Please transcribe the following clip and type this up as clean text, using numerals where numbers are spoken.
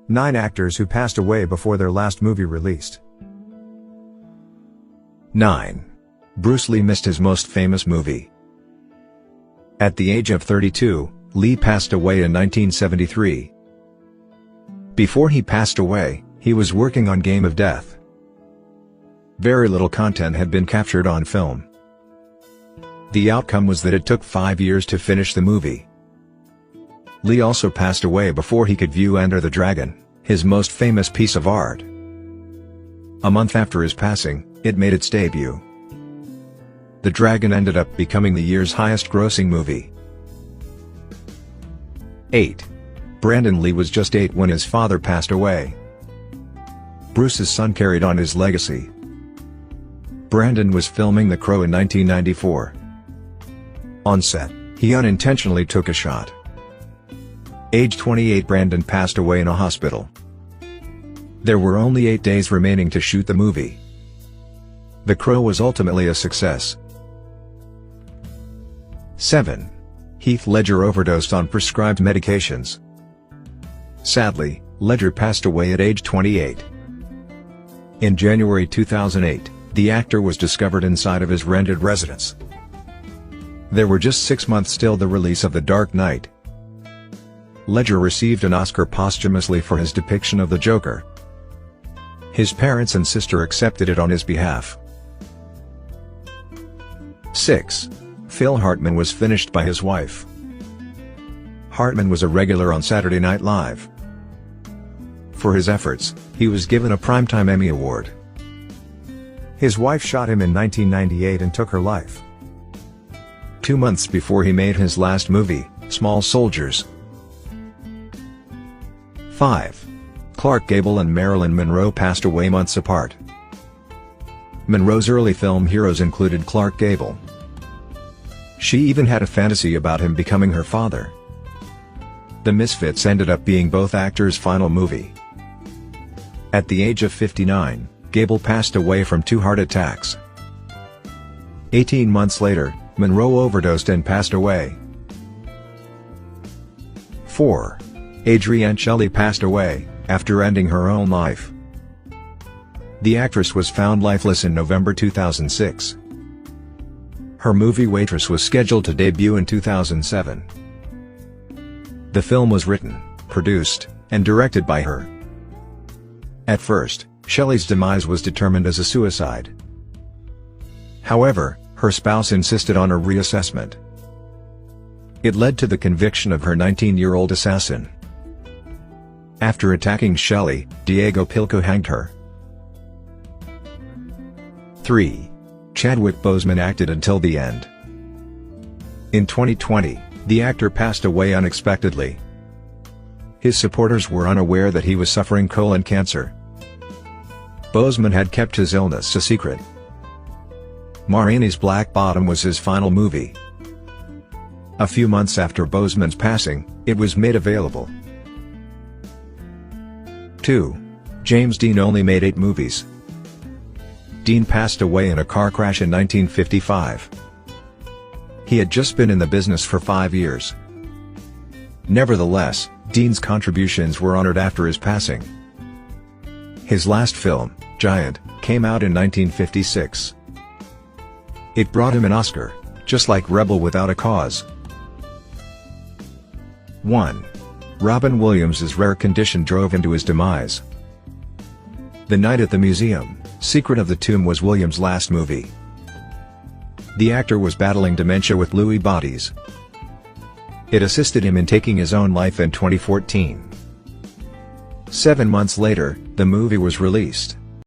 9 actors who passed away before their last movie released. 9. Bruce Lee missed his most famous movie. At the age of 32, Lee passed away in 1973. Before he passed away, he was working on Game of Death. Very little content had been captured on film. The outcome was that it took 5 years to finish the movie. Lee also passed away before he could view Enter the Dragon, his most famous piece of art. A month after his passing, it made its debut. The Dragon ended up becoming the year's highest-grossing movie. 8. Brandon Lee was just 8 when his father passed away. Bruce's son carried on his legacy. Brandon was filming The Crow in 1994. On set, he unintentionally took a shot. Age 28, Brandon passed away in a hospital. There were only 8 days remaining to shoot the movie. The Crow was ultimately a success. 7. Heath Ledger overdosed on prescribed medications. Sadly, Ledger passed away at age 28. In January 2008, the actor was discovered inside of his rented residence. There were just 6 months till the release of The Dark Knight. Ledger received an Oscar posthumously for his depiction of the Joker. His parents and sister accepted it on his behalf. 6. Phil Hartman was finished by his wife. Hartman was a regular on Saturday Night Live. For his efforts, he was given a Primetime Emmy Award. His wife shot him in 1998 and took her life. 2 months before he made his last movie, Small Soldiers. 5. Clark Gable and Marilyn Monroe passed away months apart. Monroe's early film heroes included Clark Gable. She even had a fantasy about him becoming her father. The Misfits ended up being both actors' final movie. At the age of 59, Gable passed away from 2 heart attacks. 18 months later, Monroe overdosed and passed away. 4. Adrienne Shelly passed away, after ending her own life. The actress was found lifeless in November 2006. Her movie Waitress was scheduled to debut in 2007. The film was written, produced, and directed by her. At first, Shelley's demise was determined as a suicide. However, her spouse insisted on a reassessment. It led to the conviction of her 19-year-old assassin. After attacking Shelley, Diego Pilco hanged her. 3. Chadwick Boseman acted until the end. In 2020, the actor passed away unexpectedly. His supporters were unaware that he was suffering colon cancer. Boseman had kept his illness a secret. Ma Rainey's Black Bottom was his final movie. A few months after Boseman's passing, it was made available. 2. James Dean only made 8 movies. Dean passed away in a car crash in 1955. He had just been in the business for 5 years. Nevertheless, Dean's contributions were honored after his passing. His last film, Giant, came out in 1956. It brought him an Oscar, just like Rebel Without a Cause. 1. Robin Williams' rare condition drove him to his demise. The Night at the Museum, Secret of the Tomb was Williams' last movie. The actor was battling dementia with Lewy bodies. It assisted him in taking his own life in 2014. 7 months later, the movie was released.